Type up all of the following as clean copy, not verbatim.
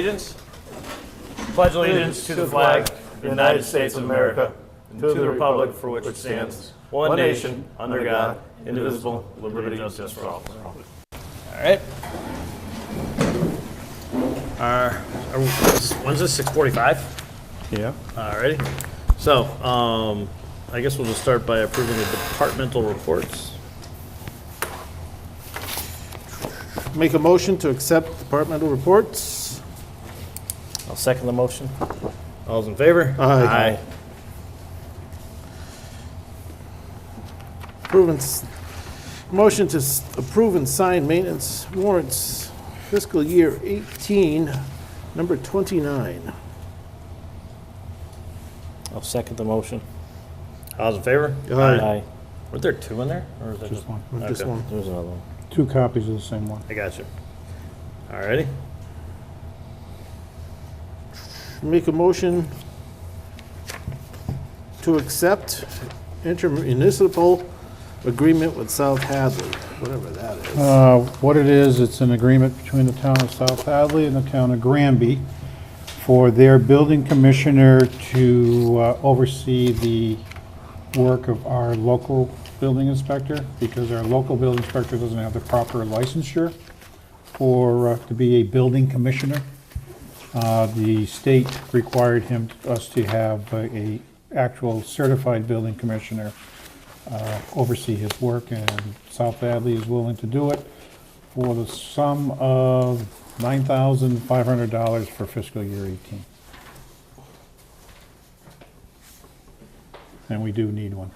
allegiance. Pledge allegiance to the flag of the United States of America and to the republic for which it stands, one nation, under God, indivisible, with liberty and justice for all. All right. When's this? 6:45? Yeah. Alrighty. So, I guess we'll just start by approving the departmental reports. Make a motion to accept departmental reports. I'll second the motion. All's in favor? Aye. Motion to approve and sign maintenance warrants fiscal year 18, number 29. I'll second the motion. All's in favor? Aye. Were there two in there? Or is that Just one. Just Okay. one. There's another one. 2 copies of the same one. I got you. Alrighty. Make a motion to accept intermunicipal agreement with South Hadley, whatever that is. What it is, it's an agreement between the town of South Hadley and the town of Granby for their building commissioner to oversee the work of our local building inspector, because our local building inspector doesn't have the proper licensure for, to be a building commissioner. The state required us to have a actual certified building commissioner oversee his work, and South Hadley is willing to do it for the sum of $9,500 for fiscal year 18. And we do need one,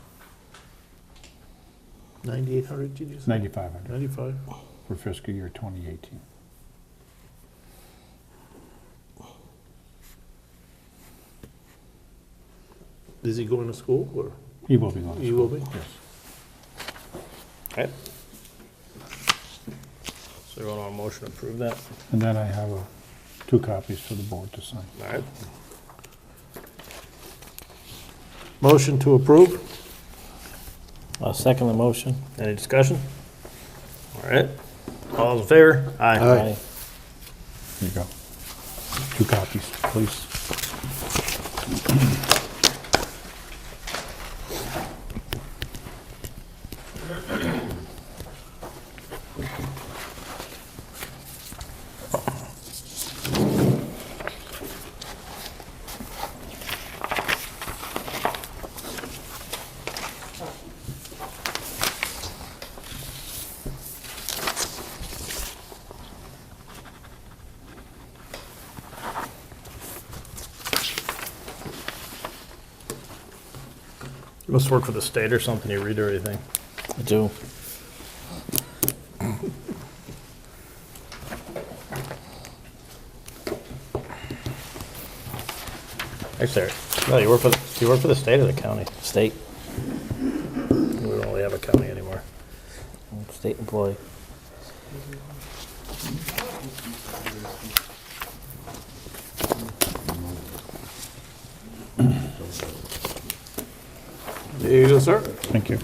9,800, did you say? 9,500 95? for fiscal year 2018. Is he going to school, or He will be going to he school. will be? Yes. Okay. So you want a motion to approve that? And then I have 2 copies for the board to sign. Alright. Motion to approve? I'll second the motion. Any discussion? Alright. All's in favor? Aye. Here you go. 2 copies, please. You must work for the state or something, you read everything. I do. Actually, no, you work for the state or the county? State. We don't really have a county anymore. State employee. There you go, sir. Thank you.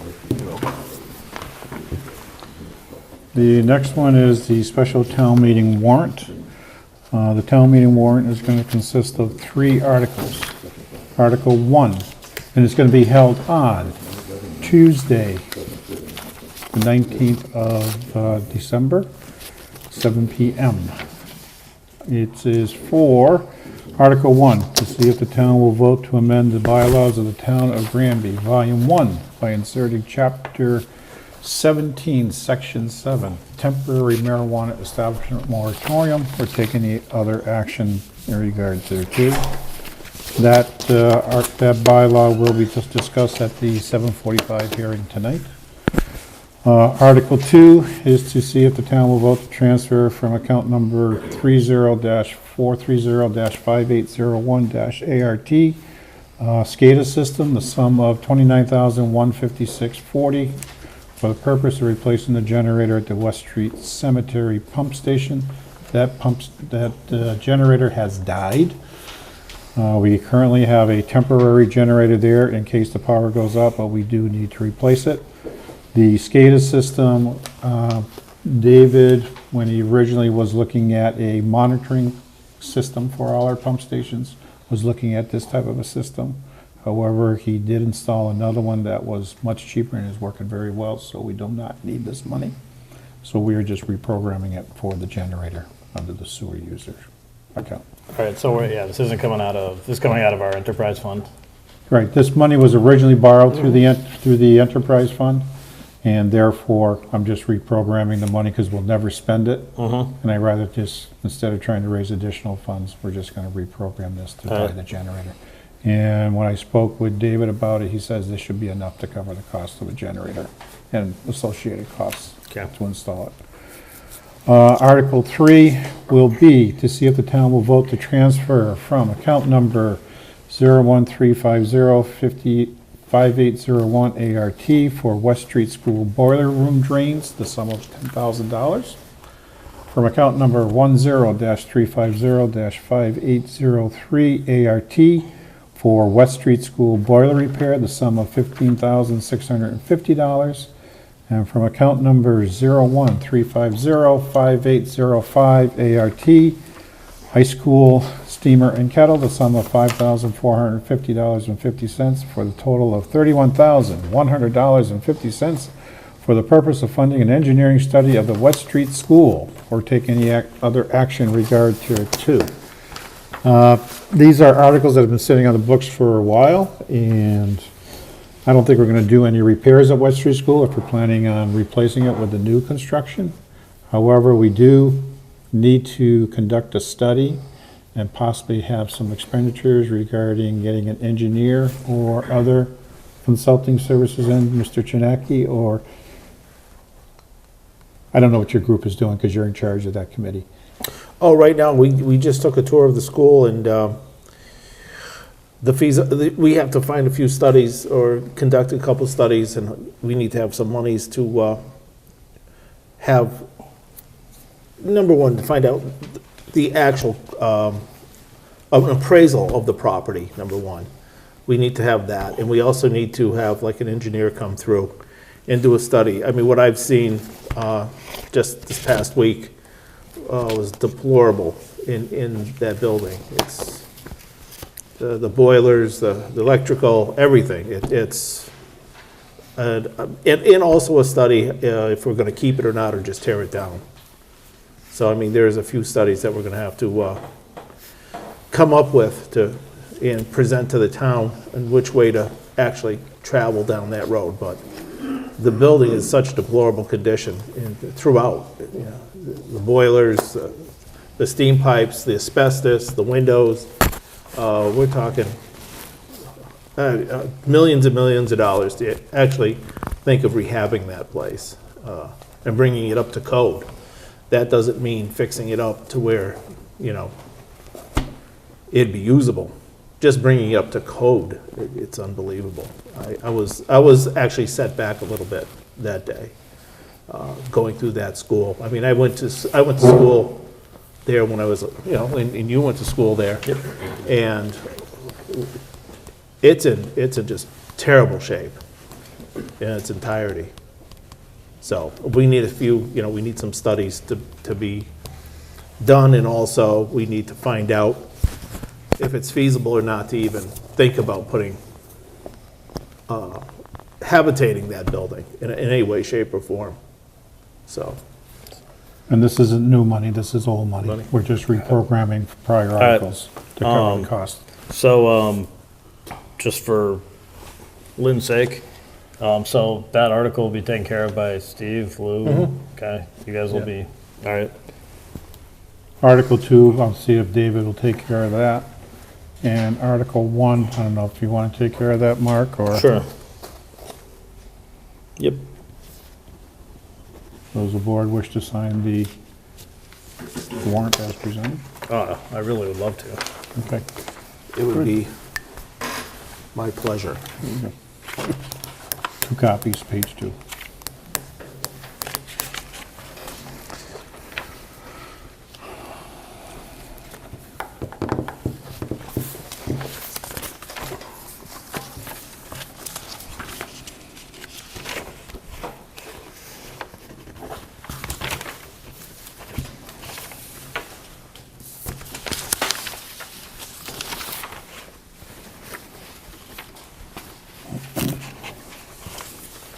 The next one is the special town meeting warrant. The town meeting warrant is going to consist of 3 articles. Article 1, and it's going to be held on Tuesday, the 19th of December, 7 p.m. It is for Article 1, to see if the town will vote to amend the bylaws of the town of Granby, Volume 1, by inserting Chapter 17, Section 7, temporary marijuana establishment moratorium, or take any other action in regard thereto. That bylaw will be just discussed at the 7:45 hearing tonight. Article 2 is to see if the town will vote to transfer from account number 30-430-5801-ART, SCADA system, the sum of $29,156.40 for the purpose of replacing the generator at the West Street Cemetery pump station. That generator has died. We currently have a temporary generator there in case the power goes up, but we do need to replace it. The SCADA system, David, when he originally was looking at a monitoring system for all our pump stations, was looking at this type of a system. However, he did install another one that was much cheaper and is working very well, so we do not need this money. So we are just reprogramming it for the generator under the sewer user account. All right, so this isn't coming out of, this is coming out of our enterprise fund. Right, this money was originally borrowed through the enterprise fund, and therefore, I'm just reprogramming the money because we'll never spend it. And I'd rather just, instead of trying to raise additional funds, we're just gonna reprogram this to buy the generator. And when I spoke with David about it, he says this should be enough to cover the cost of a generator and associated costs to install it. Article 3 will be to see if the town will vote to transfer from account number 013505801 ART for West Street School boiler room drains, the sum of $10,000. From account number 10-350-5803 ART for West Street School boiler repair, the sum of $15,650. And from account number 013505805 ART, high school steamer and kettle, the sum of $5,450.50 for the total of $31,100.50 for the purpose of funding an engineering study of the West Street School or take any other action in regard to two. These are articles that have been sitting on the books for a while, and I don't think we're going to do any repairs at West Street School if we're planning on replacing it with the new construction. However, we do need to conduct a study and possibly have some expenditures regarding getting an engineer or other consulting services in, Mr. Chinaki, or I don't know what your group is doing because you're in charge of that committee. Oh, right now, we just took a tour of the school, and the fees, we have to find a few studies or conduct a couple studies, and we need to have some monies to have, number one, to find out the actual an appraisal of the property, number one. We need to have that, and we also need to have like an engineer come through and do a study. I mean, what I've seen just this past week was deplorable in that building. It's the boilers, the electrical, everything. And also a study if we're going to keep it or not, or just tear it down. So, I mean, there's a few studies that we're going to have to come up with and present to the town and which way to actually travel down that road. But the building is such deplorable condition throughout. You know, the boilers, the steam pipes, the asbestos, the windows. We're talking millions and millions of dollars to actually think of rehabbing that place and bringing it up to code. That doesn't mean fixing it up to where, you know, it'd be usable. Just bringing it up to code, it's unbelievable. I was actually set back a little bit that day, going through that school. I mean, I went to school there when I was, you know, and you went to school there. Yep. And it's in just terrible shape in its entirety. So we need a few, you know, we need some studies to be done, and also we need to find out if it's feasible or not to even think about putting, habitating that building in any way, shape, or form. So. And this isn't new money, this is old money. We're just reprogramming prior articles to cover the cost. So, just for Lynn's sake, so that article will be taken care of by Steve, Lou, okay? You guys will be, all right. Article 2, I'll see if David will take care of that. And Article 1, I don't know if you want to take care of that, Mark, or? Sure. Yep. Does the board wish to sign the warrant as presented? I really would love to. Okay. It would be my pleasure. 2 copies, page 2.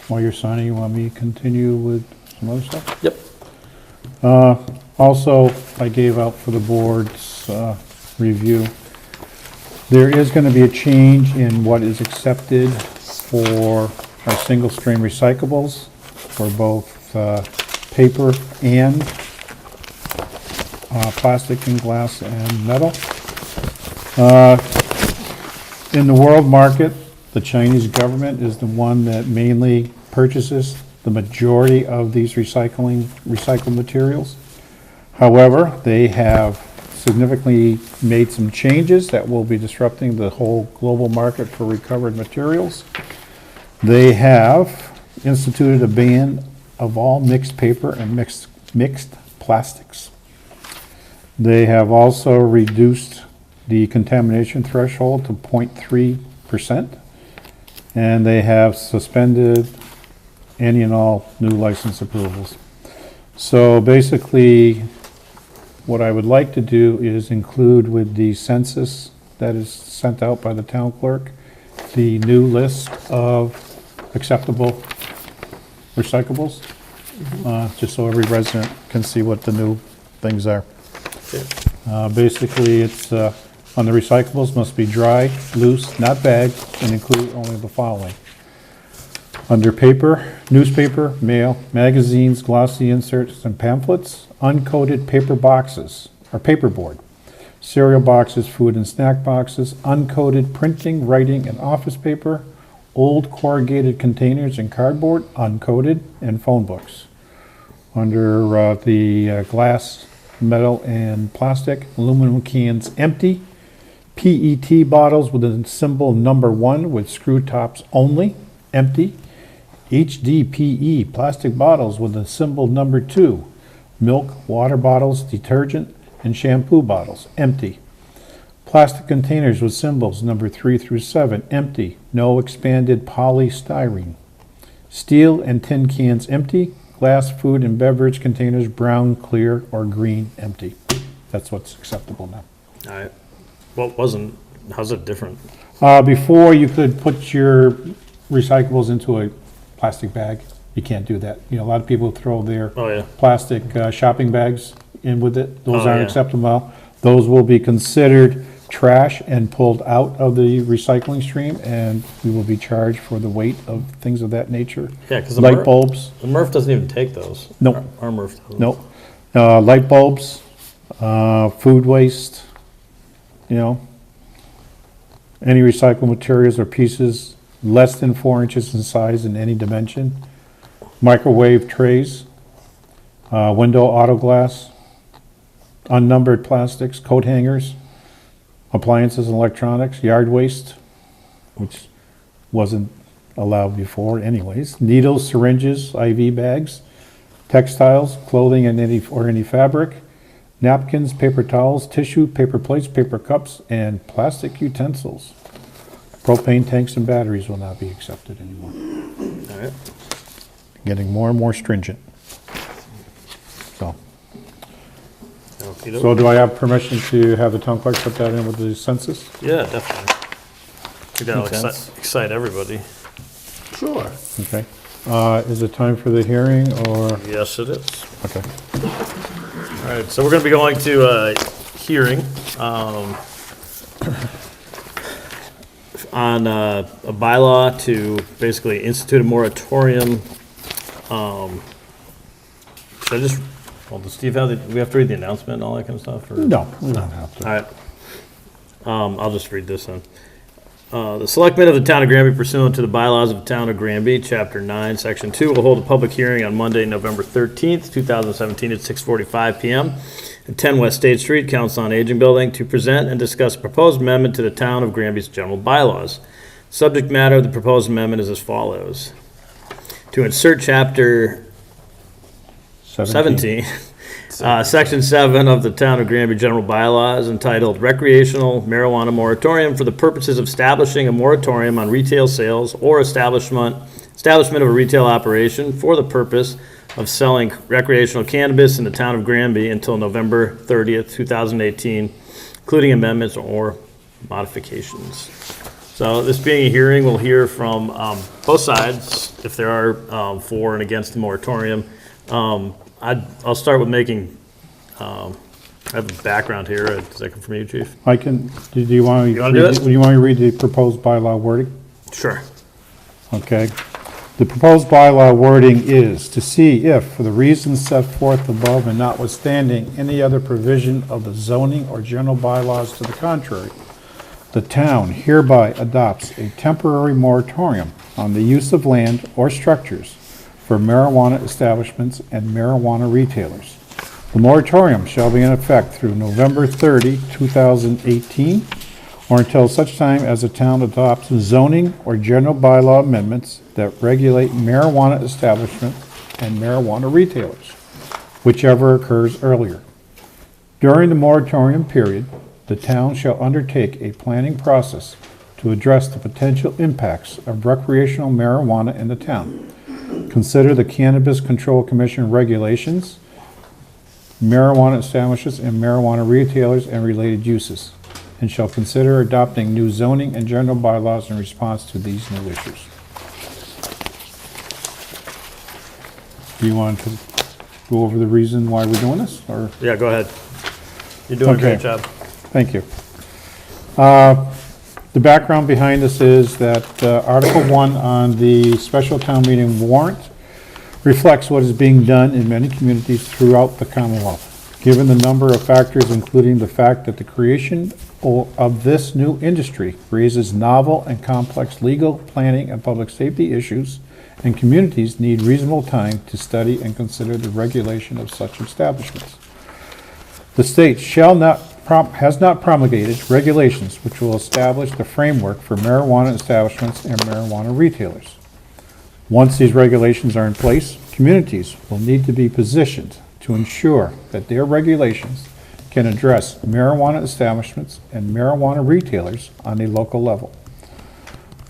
while you're signing, you want me to continue with some other stuff? Yep. Also, I gave out for the board's review. There is going to be a change in what is accepted for our single-stream recyclables for both paper and plastic and glass and metal. In the world market, the Chinese government is the one that mainly purchases the majority of these recycled materials. However, they have significantly made some changes that will be disrupting the whole global market for recovered materials. They have instituted a ban of all mixed paper and mixed plastics. They have also reduced the contamination threshold to 0.3%, and they have suspended any and all new license approvals. So basically, what I would like to do is include with the census that is sent out by the town clerk, the new list of acceptable recyclables, just so every resident can see what the new things are. Basically, it's on the recyclables must be dry, loose, not bagged, and include only the following. Under paper, newspaper, mail, magazines, glossy inserts, and pamphlets, uncoated paper boxes, or paperboard, cereal boxes, food and snack boxes, uncoated printing, writing, and office paper, old corrugated containers and cardboard, uncoated, and phone books. Under the glass, metal, and plastic, aluminum cans empty, PET bottles with the symbol number 1 with screw tops only, empty, HDPE plastic bottles with the symbol number 2, milk, water bottles, detergent, and shampoo bottles, empty. Plastic containers with symbols number 3 through 7, empty, no expanded polystyrene. Steel and tin cans, empty. Glass, food, and beverage containers, brown, clear, or green, empty. That's what's acceptable now. All right. Well, how's it different? Before, you could put your recyclables into a plastic bag. You can't do that. You know, a lot of people throw their Oh, yeah. plastic shopping bags in with it. Those Oh, aren't yeah. acceptable. Those will be considered trash and pulled out of the recycling stream, and we will be charged for the weight of things of that nature. Yeah, because Light bulbs, the MRF doesn't even take those. Nope. Our MRF doesn't. nope. Light bulbs, food waste, you know, any recycled materials or pieces less than 4 inches in size in any dimension, microwave trays, window auto glass, unnumbered plastics, coat hangers, appliances and electronics, yard waste, which wasn't allowed before anyways, needles, syringes, IV bags, textiles, clothing and any fabric, napkins, paper towels, tissue, paper plates, paper cups, and plastic utensils. Propane tanks and batteries will not be accepted anymore. All right. Getting more and more stringent. So, Okey-doke. so do I have permission to have the town clerk put that in with the census? Yeah, definitely. We gotta Makes sense. excite everybody. Sure. Okay. Is it time for the hearing or? Yes, it is. Okay. All right, so we're going to be going to a hearing on a bylaw to basically institute a moratorium. Should I just, well, does Steve have do we have to read the announcement and all that kind of stuff? Or? No, we don't have to. All right. I'll just read this then. The selectmen of the town of Granby pursuant to the bylaws of the town of Granby, chapter 9, section 2, will hold a public hearing on Monday, November 13th, 2017 at 6:45 PM at 10 West State Street, Council on Aging Building, to present and discuss a proposed amendment to the town of Granby's general bylaws. Subject matter of the proposed amendment is as follows. To insert chapter 17, Section 7 of the Town of Granby General Bylaws entitled Recreational Marijuana Moratorium for the purposes of establishing a moratorium on retail sales or establishment of a retail operation for the purpose of selling recreational cannabis in the Town of Granby until November 30th, 2018, including amendments or modifications. So this being a hearing, we'll hear from both sides, if there are for and against the moratorium. I'll start with making, I have a background here. Does that come from you, Chief? I can, do you want me? You wanna do it? Do you want me to read the proposed bylaw wording? Sure. Okay. The proposed bylaw wording is to see if, for the reasons set forth above and notwithstanding any other provision of the zoning or general bylaws to the contrary, the town hereby adopts a temporary moratorium on the use of land or structures for marijuana establishments and marijuana retailers. The moratorium shall be in effect through November 30, 2018, or until such time as the town adopts zoning or general bylaw amendments that regulate marijuana establishments and marijuana retailers, whichever occurs earlier. During the moratorium period, the town shall undertake a planning process to address the potential impacts of recreational marijuana in the town. Consider the Cannabis Control Commission regulations, marijuana establishments and marijuana retailers and related uses, and shall consider adopting new zoning and general bylaws in response to these new issues. Do you want to go over the reason why we're doing this, or? Yeah, go ahead. You're doing a great Okay. job. Thank you. The background behind this is that Article 1 on the special town meeting warrant reflects what is being done in many communities throughout the Commonwealth. Given the number of factors, including the fact that the creation of this new industry raises novel and complex legal, planning, and public safety issues, and communities need reasonable time to study and consider the regulation of such establishments. The state has not promulgated regulations which will establish the framework for marijuana establishments and marijuana retailers. Once these regulations are in place, communities will need to be positioned to ensure that their regulations can address marijuana establishments and marijuana retailers on a local level.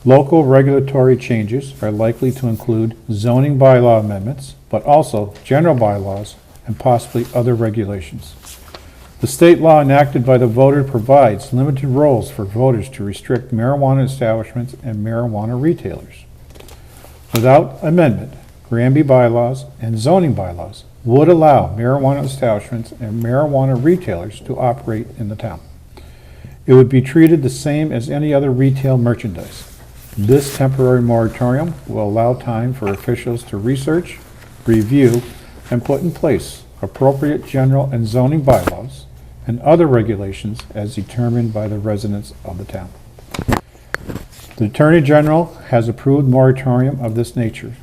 Local regulatory changes are likely to include zoning bylaw amendments, but also general bylaws and possibly other regulations. The state law enacted by the voter provides limited roles for voters to restrict marijuana establishments and marijuana retailers. Without amendment, Granby bylaws and zoning bylaws would allow marijuana establishments and marijuana retailers to operate in the town. It would be treated the same as any other retail merchandise. This temporary moratorium will allow time for officials to research, review, and put in place appropriate general and zoning bylaws and other regulations as determined by the residents of the town. The Attorney General has approved moratorium of this nature.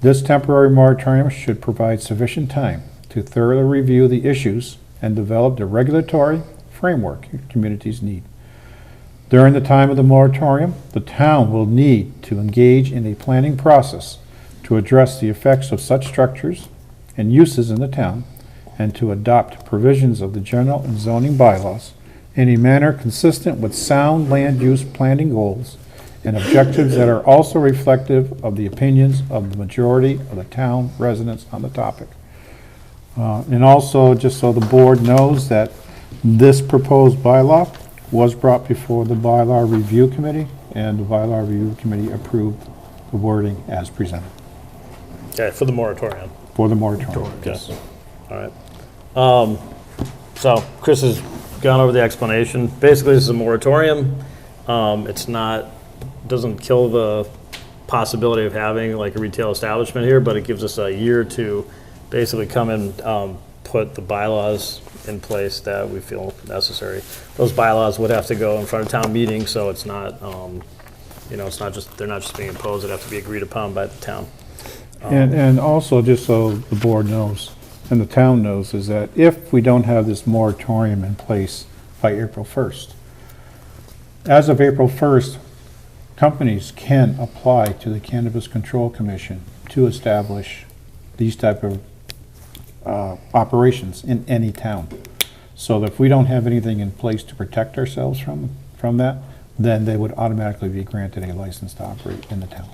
This temporary moratorium should provide sufficient time to thoroughly review the issues and develop the regulatory framework communities need. During the time of the moratorium, the town will need to engage in a planning process to address the effects of such structures and uses in the town, and to adopt provisions of the general and zoning bylaws in a manner consistent with sound land use planning goals and objectives that are also reflective of the opinions of the majority of the town residents on the topic. And also, just so the board knows, that this proposed bylaw was brought before the bylaw review committee, and the bylaw review committee approved the wording as presented Okay, for the moratorium. for the moratorium. Okay. Yes. All right. So Chris has gone over the explanation. Basically, this is a moratorium. It's not, doesn't kill the possibility of having like a retail establishment here, but it gives us a year to basically come and put the bylaws in place that we feel necessary. Those bylaws would have to go in front of town meeting, so it's not, it's not just, they're not just being imposed, it have to be agreed upon by the town. And also, just so the board knows, and the town knows, is that if we don't have this moratorium in place by April 1st, as of April 1st, companies can apply to the Cannabis Control Commission to establish these type of operations in any town. So that if we don't have anything in place to protect ourselves from that, then they would automatically be granted a license to operate in the town.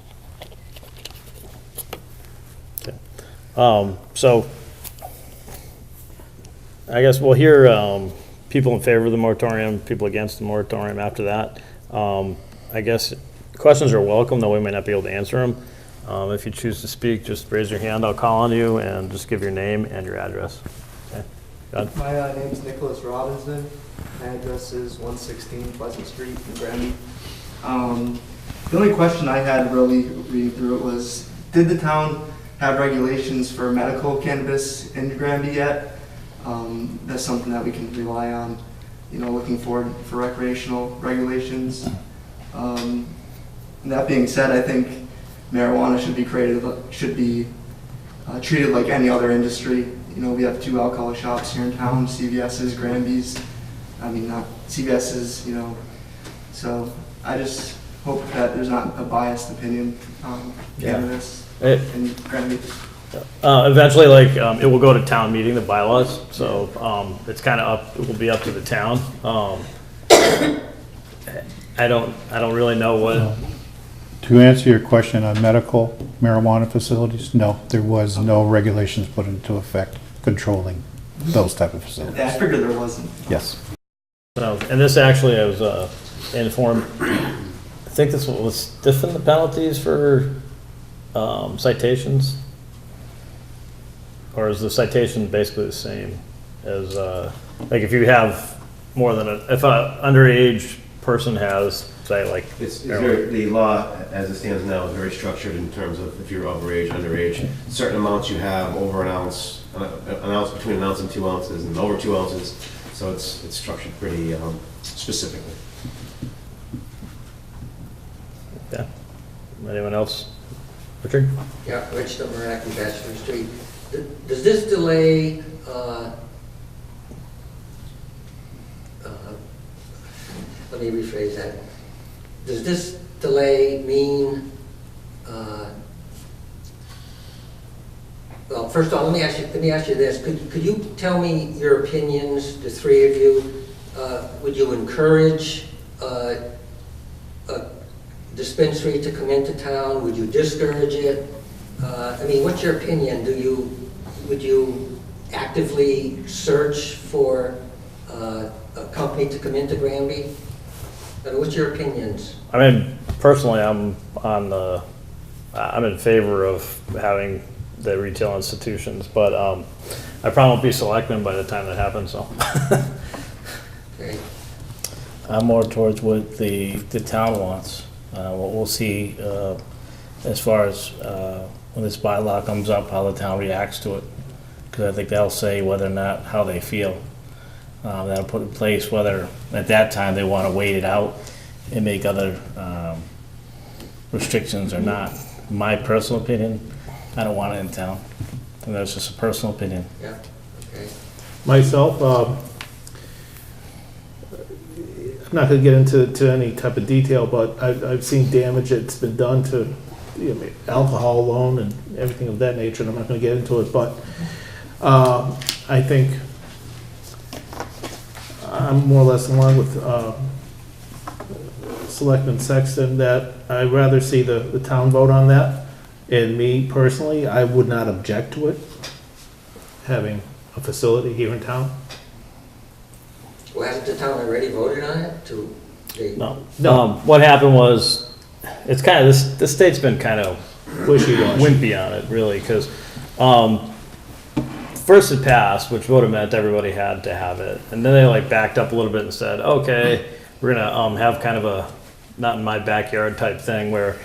So I guess we'll hear people in favor of the moratorium, people against the moratorium after that. I I guess questions are welcome, though we may not be able to answer them. If you choose to speak, just raise your hand, I'll call on you, and just give your name and your address. Okay, go ahead. My name's Nicholas Robinson. My address is 116 Pleasant Street in Granby. The only question I had really reading through it was, did the town have regulations for medical cannabis in Granby yet? That's something that we can rely on, you know, looking forward for recreational regulations. And that being said, I think marijuana should be treated like any other industry. You know, we have 2 alcohol shops here in town, CVS's, Granby's. I mean, not CVS's, you know. So I just hope that there's not a biased opinion on cannabis in Granby. Eventually, like, it will go to town meeting, the bylaws, so, it's kind of up, it will be up to the town. I don't really know what, To answer your question on medical marijuana facilities, no, there was no regulations put into effect controlling those type of facilities. Yeah, I figured there wasn't. Yes. so, and this actually, I was, informed, I think this will stiffen the penalties for, citations? Or is the citation basically the same as, like if you have more than if a underage person has, say like. It's very, the law as it stands now is very structured in terms of if you're overage, underage, certain amounts you have over an ounce between an ounce and 2 ounces and over 2 ounces. So it's structured pretty specifically. Yeah. Anyone else? Richard? Yeah, Rich Maraki, Bachelor Street. Does this delay, let me rephrase that. Does this delay mean, well, first of all, let me ask you this. Could you tell me your opinions, the 3 of you? Would you encourage a dispensary to come into town? Would you discourage it? I mean, what's your opinion? Would you actively search for a company to come into Granby? What's your opinions? I mean, personally, I'm in favor of having the retail institutions, but I probably won't be selectman by the time that happens, so. Okay. I'm more towards what the town wants. What we'll see as far as when this bylaw comes up, how the town reacts to it. Because I think they'll say whether or not how they feel. That'll put in place whether at that time they want to wait it out and make other restrictions or not. My personal opinion, I don't want it in town. And that's just a personal opinion. Yeah, okay. Myself, I'm not going to get into any type of detail, but I've seen damage that's been done to alcohol alone and everything of that nature, and I'm not going to get into it, but I think I'm more or less along with Selectman Sexton that I'd rather see the town vote on that. And me personally, I would not object to it, having a facility here in town. Well, hasn't the town already voted on it to? No. What happened was, it's kind of, this state's been kind of Wishy-washy. wimpy on it, really, because first it passed, which would have meant everybody had to have it, and then they like backed up a little bit and said, okay, we're gonna have kind of a not in my backyard type thing where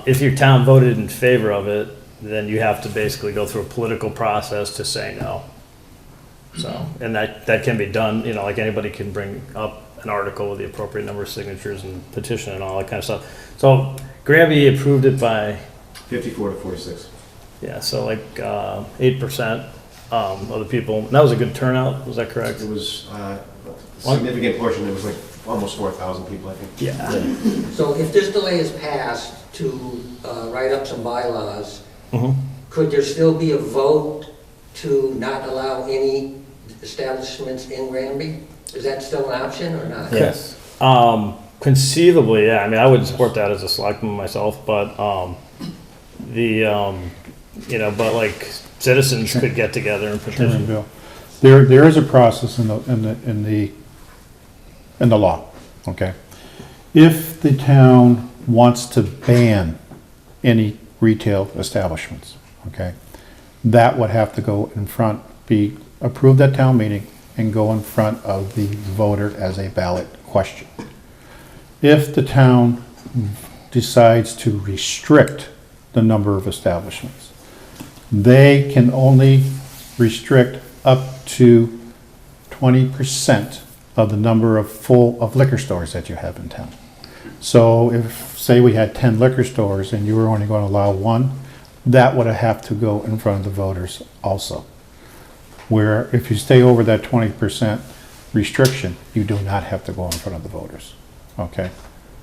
if your town voted in favor of it, then you have to basically go through a political process to say no. So, and that can be done, you know, like anybody can bring up an article with the appropriate number of signatures and petition and all that kind of stuff. So Granby approved it by 54 to 46. yeah, so like 8% of the people. And that was a good turnout. Was that correct? It was a significant portion. It was like almost 4,000 people, I think. Yeah. So if this delay is passed to write up some bylaws, could there still be a vote to not allow any establishments in Granby? Is that still an option or not? Yes. Conceivably, yeah. I mean, I would support that as a selectman myself, but you know, but like citizens could get together and Chairman petition. Bill, there is a process in the law, okay? If the town wants to ban any retail establishments, okay, that would have to go in front, be approved at town meeting and go in front of the voter as a ballot question. If the town decides to restrict the number of establishments, they can only restrict up to 20% of the number of liquor stores that you have in town. So if, say we had 10 liquor stores and you were only going to allow one, that would have to go in front of the voters also. Where if you stay over that 20% restriction, you do not have to go in front of the voters, okay?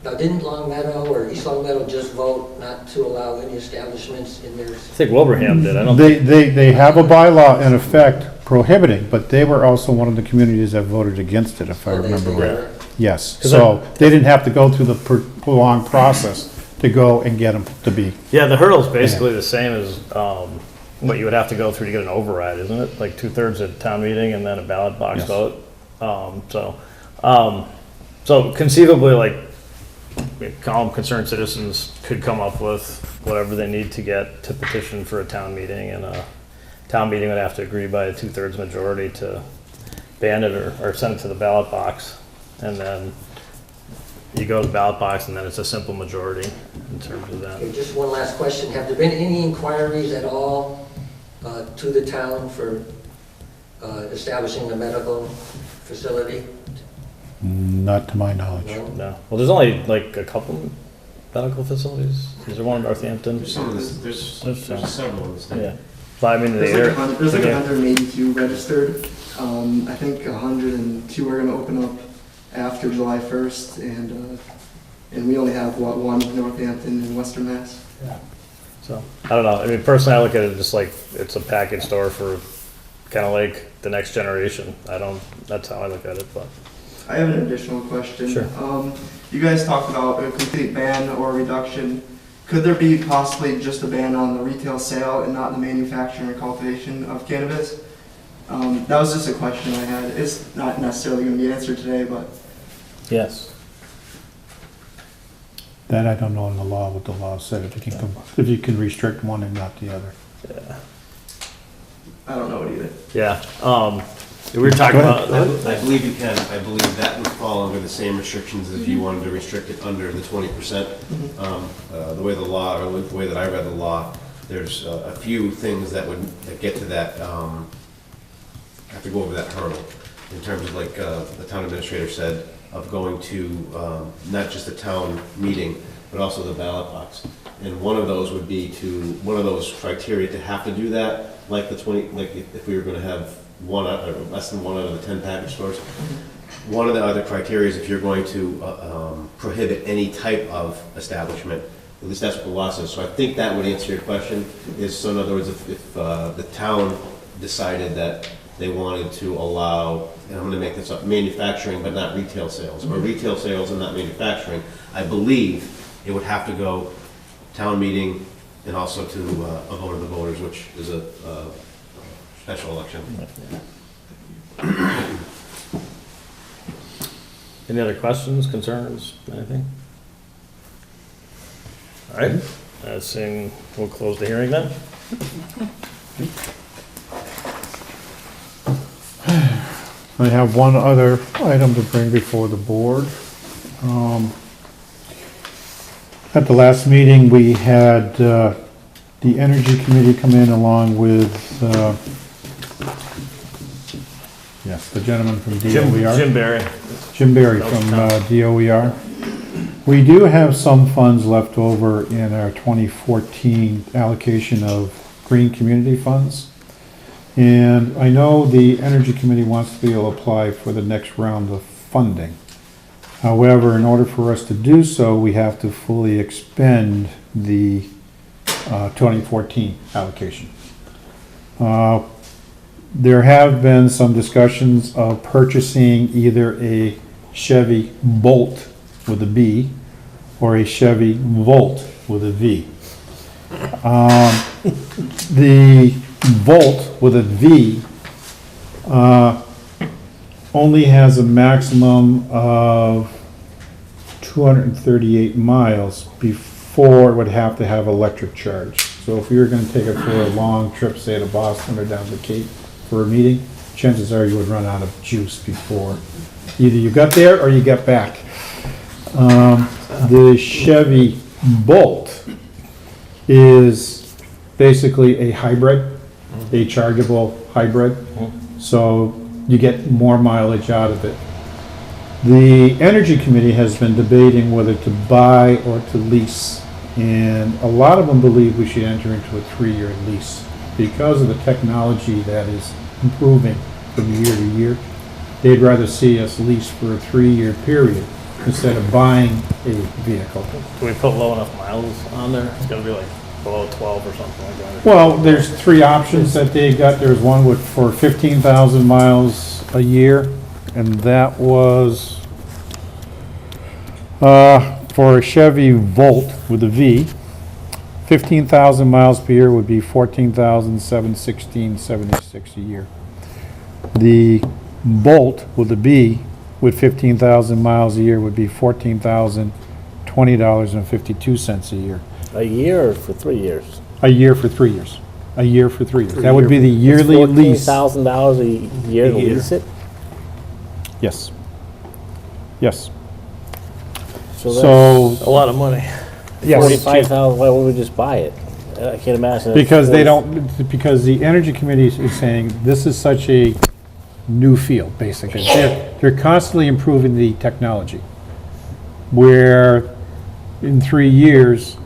Now, didn't Long Meadow or East Long Meadow just vote not to allow any establishments in theirs? I think Wilbraham did, I don't. They have a bylaw in effect prohibiting, but they were also one of the communities that voted against it, if I Oh, they remember did, right. Yes, 'Cause so they didn't have to go through the prolonged process to go and get them to be. Yeah, the hurdle's basically the same as, what you would have to go through to get an override, isn't it? Like 2/3 at town meeting and then a ballot box Yes. vote. So conceivably, like, concerned citizens could come up with whatever they need to get to petition for a town meeting, and a town meeting would have to agree by a 2/3 majority to ban it or send it to the ballot box. And then you go to the ballot box and then it's a simple majority in terms of that. Okay, just one last question. Have there been any inquiries at all to the town for establishing a medical facility? Not to my knowledge. No? No. Well, there's only like a couple medical facilities. Is there one in Northampton? There's some of this, there's There's several in the state. Yeah. So I mean, There's they're, like 182 registered. I think 102 are gonna open up after July 1st, and we only have, one in Northampton and Western Mass. so, I don't know. I mean, personally, I look at it just like it's a package store for kind of like the next generation. That's how I look at it, but. I have an additional question. Sure. You guys talked about a complete ban or reduction. Could there be possibly just a ban on the retail sale and not the manufacturing or cultivation of cannabis? That was just a question I had. It's not necessarily going to be answered today, but Yes. That I don't know in the law what the law said, if you can restrict one and not the other. Yeah. I don't know it either. Yeah. We were talking Go ahead. about. I believe you can. I believe that would fall under the same restrictions as if you wanted to restrict it under the 20%. The way the law, or the way that I read the law, there's a few things that get to that, have to go over that hurdle. In terms of like the town administrator said, of going to not just a town meeting, but also the ballot box. And one of those would be one of those criteria to have to do that, like the 20, like if we were gonna have less than one out of the 10 package stores. One of the other criteria is if you're going to prohibit any type of establishment, at least that's what the law says. So I think that would answer your question, so in other words, if the town decided that they wanted to allow, and I'm gonna make this up, manufacturing but not retail sales, or retail sales and not manufacturing, I believe it would have to go town meeting and also to a vote of the voters, which is a special election. Any other questions, concerns, anything? All right. Seeing, we'll close the hearing then. I have one other item to bring before the board. At the last meeting, we had the Energy Committee come in along with, yes, the gentleman from DOER. Jim Barry. Jim Barry from DOER. We do have some funds left over in our 2014 allocation of green community funds. And I know the Energy Committee wants to be able to apply for the next round of funding. However, in order for us to do so, we have to fully expend the 2014 allocation. There have been some discussions of purchasing either a Chevy Bolt with a B or a Chevy Volt with a V. The Volt with a V only has a maximum of 238 miles before it would have to have electric charge. So if you were gonna take it for a long trip, say to Boston or down to Cape for a meeting, chances are you would run out of juice before either you got there or you got back. The Chevy Bolt is basically a hybrid, a chargeable hybrid, so you get more mileage out of it. The Energy Committee has been debating whether to buy or to lease, and a lot of them believe we should enter into a 3-year lease because of the technology that is improving from year to year. They'd rather see us lease for a 3-year period instead of buying a vehicle. Do we put low enough miles on there? It's gonna be like below 12 or something like that. Well, there's 3 options that they got. There's one with, for 15,000 miles a year, and that was, for a Chevy Volt with a V, 15,000 miles per year would be 14,716.76 a year. The Bolt with a B with 15,000 miles a year would be $14,020.52 a year. A year or for 3 years? A year for 3 years. A year for 3 years. That would be the yearly lease. $14,000 a year to lease it? Yes. Yes. So So, A lot of money. yes, 45,000, why wouldn't we just buy it? I can't imagine. it's because they 40 don't, because the Energy Committee is saying this is such a new field, basically. They're constantly improving the technology. Where in 3 years,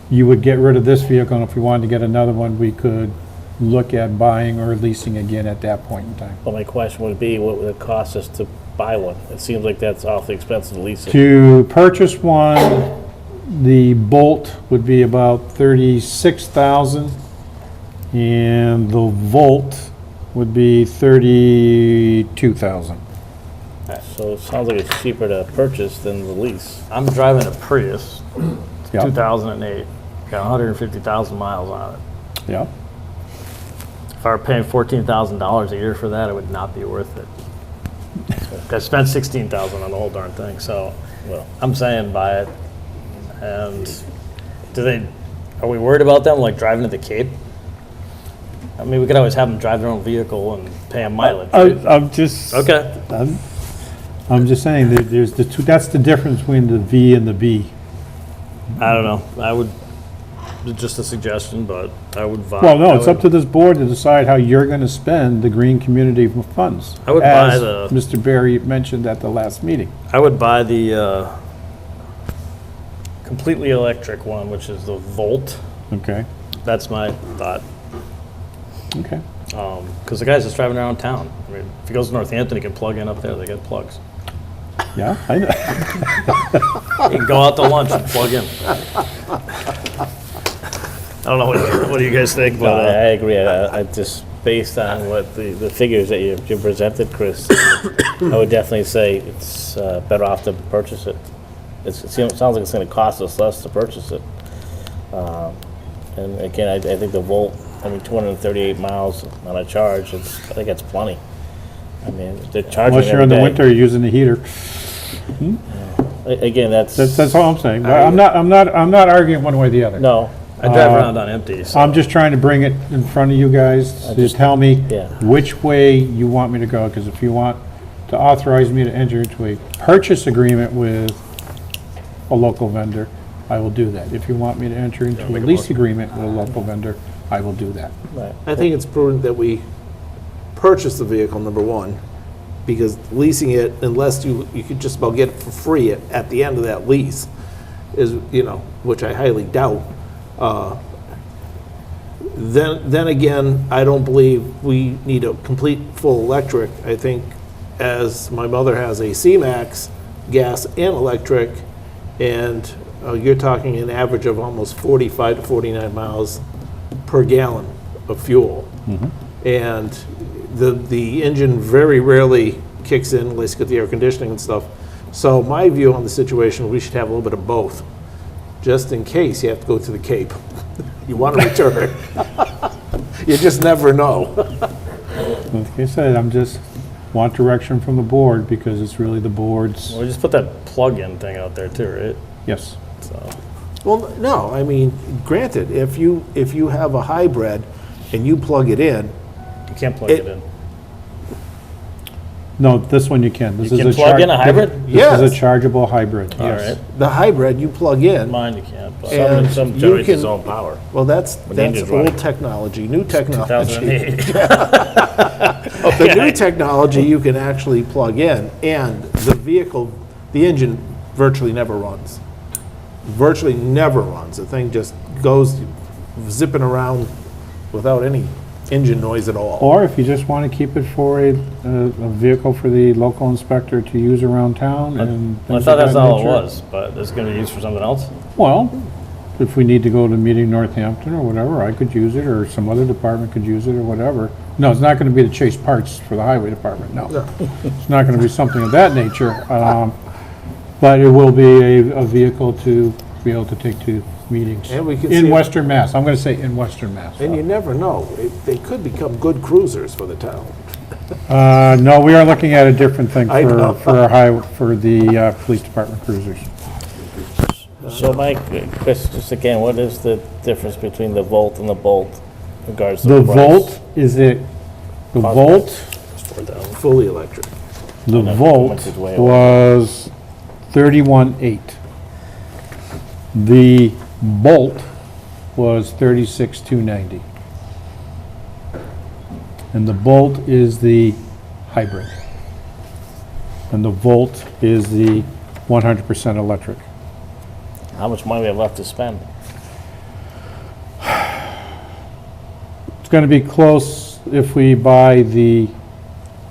you would get rid of this vehicle, and if we wanted to get another one, we could look at buying or leasing again at that point in time. Well, my question would be, what would it cost us to buy one? It seems like that's awfully expensive to lease it. To purchase one, the Bolt would be about 36,000, and the Volt would be 32,000. So it sounds like it's cheaper to purchase than the lease. I'm driving a Prius, Yeah. 2008, got 150,000 miles on it. Yeah. If I were paying $14,000 a year for that, it would not be worth it. I spent $16,000 on the whole darn thing, so Well, I'm saying buy it. And are we worried about them like driving to the Cape? I mean, we could always have them drive their own vehicle and pay them mileage. right? I'm just. Okay. I'm just saying, there's the two, that's the difference between the V and the B. I don't know. I would, just a suggestion, but I would buy. Well, no, it's up to this board to decide how you're gonna spend the green community funds. I would buy as the- Mr. Barry mentioned at the last meeting. I would buy the completely electric one, which is the Volt. Okay, That's my thought. okay. Because the guy's just driving around town. I mean, if he goes to Northampton, he can plug in up there. They got plugs. Yeah, I know. He can go out to lunch and plug in. I don't know what do you guys think, Well, but I agree. I just, based on what the figures that you presented, Chris, I would definitely say it's better off to purchase it. It sounds like it's gonna cost us less to purchase it. And again, I think the Volt, 238 miles on a charge, I think that's plenty. I mean, they're charging Unless you're in every the day. winter, you're using the heater. Again, that's, That's all I'm saying. I'm not arguing one way or the other. no, I drive around on empty. So. I'm just trying to bring it in front of you guys to tell me yeah. which way you want me to go, because if you want to authorize me to enter into a purchase agreement with a local vendor, I will do that. If you want me to enter into a make a lease motion. agreement with a local vendor, I will do that. right. I think it's prudent that we purchase the vehicle, number one, because leasing it, unless you could just about get it for free at the end of that lease, is, which I highly doubt. Then again, I don't believe we need a complete full electric. I think, as my mother has a C-Max, gas and electric, and you're talking an average of almost 45 to 49 miles per gallon of fuel. And the engine very rarely kicks in unless you get the air conditioning and stuff. So my view on the situation, we should have a little bit of both, just in case you have to go to the Cape. You want to return. You just never know. Like I said, I'm just want direction from the board, because it's really the board's, Well, we just put that plug-in thing out there too, right? yes. So, Well, no, I mean, granted, if you have a hybrid and you plug it in, you can't plug it in. No, this one you can. This You is can a plug in a hybrid? This is Yes. a chargeable hybrid, All yes. right. the hybrid you plug in, Mine you can't, but And some you generates its can- own power. well, that's the engine's old running. technology. New technology. 2008. The new technology you can actually plug in, and the vehicle, the engine virtually never runs. Virtually never runs. The thing just goes zipping around without any engine noise at all. Or if you just want to keep it for a vehicle for the local inspector to use around town and I things thought of that's that all it nature. was, but it's gonna be used for something else? Well, if we need to go to a meeting in Northampton or whatever, I could use it, or some other department could use it, or whatever. No, it's not going to be to chase parts for the highway department, no. It's not going to be something of that nature. But it will be a vehicle to be able to take to meetings. And we can In see- Western Mass, I'm going to say in Western Mass. And you never know. They could become good cruisers for the town. No, we are looking at a different thing I know. for the police department cruisers. So Mike, Chris, just again, what is the difference between the Volt and the Bolt in regards to The the price? Volt, the Volt, Fully electric. the know, Volt much is way was 31.8. The Bolt was 36,290. And the Bolt is the hybrid. And the Volt is the 100% electric. How much money we have left to spend? It's going to be close if we buy the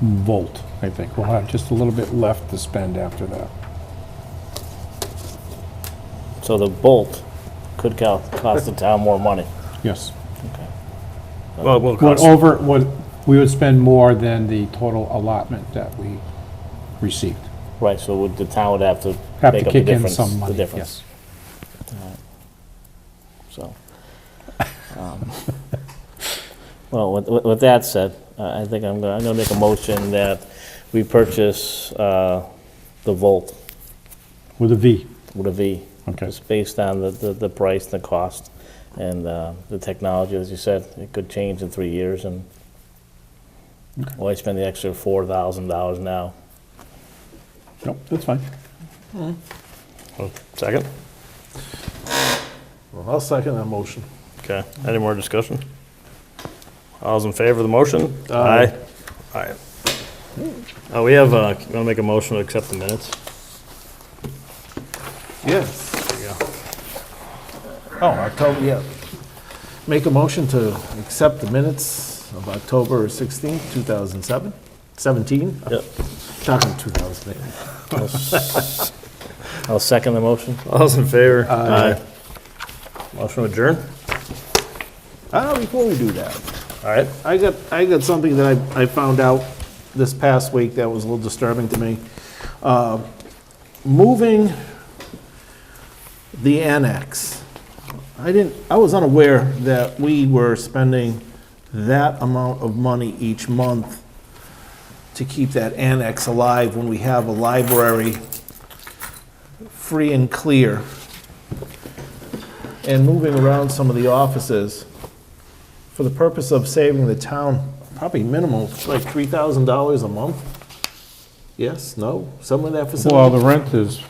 Volt, I think. We'll have just a little bit left to spend after that. So the Bolt could cost the town more money. Yes. Well, it will What we would spend more than the total allotment that we received. Right, so the town would have to Have make to up the kick in difference. some money, The difference. Alright. So, well, with that said, I think I'm gonna make a motion that we purchase the Volt With a V. with a V. Okay. Just based on the price, the cost, and the technology, as you said, it could change in 3 years, and why spend the extra $4,000 now? Nope, that's fine. Second? Well, I'll second that motion. Okay, any more discussion? All's in favor of the motion? Aye. Aye. We have, you wanna make a motion to accept the minutes? Yes. There you go. Oh, October, yeah. Make a motion to accept the minutes of October 16th, 2007, 17? Yep. Talking 2008. I'll second the motion. All's in favor? Aye. Motion to adjourn? Before we do that, All right. I got something that I found out this past week that was a little disturbing to me. Moving the annex. I was unaware that we were spending that amount of money each month to keep that annex alive when we have a library free and clear. And moving around some of the offices for the purpose of saving the town, probably minimum, like $3,000 a month? Yes, no, some of that Well, facility? the rent is,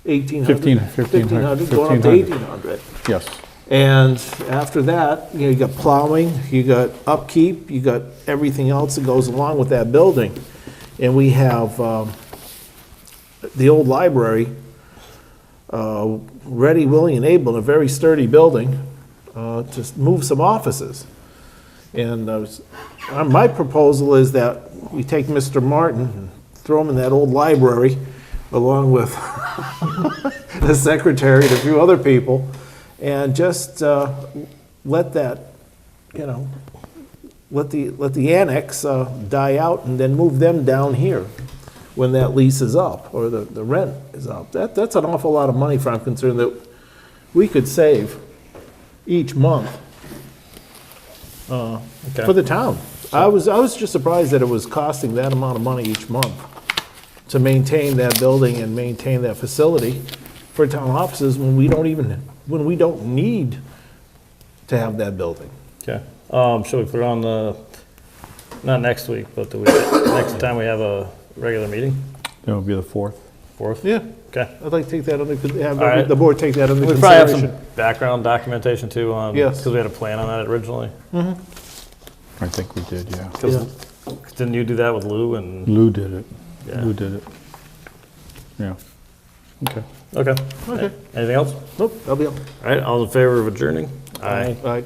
1,800? 1,500. Going up to 1,800. yes. And after that, you got plowing, you got upkeep, you got everything else that goes along with that building. And we have the old library, ready, willing, and able, in a very sturdy building, to move some offices. And my proposal is that we take Mr. Martin and throw him in that old library, along with the secretary and a few other people, and just let that, let the annex die out, and then move them down here when that lease is up, or the rent is up. That's an awful lot of money, for I'm concerned, that we could save each month for the town. I was just surprised that it was costing that amount of money each month to maintain that building and maintain that facility for town offices when we don't need to have that building. Okay. Should we put it on the, not next week, but the week, next time we have a regular meeting? That would be the 4th. 4th? Yeah, Okay. I'd like to take that under, have All right. the board take that under We probably have some consideration. background documentation too on, Yes. because we had a plan on that originally. I think we did, yeah. 'Cause didn't you do that with Lou and? Lou did it. Yeah. Lou did it. Yeah. Okay. Okay. Okay. Anything else? Nope, that'll be all. All right, all in favor of adjourning? Aye. All right.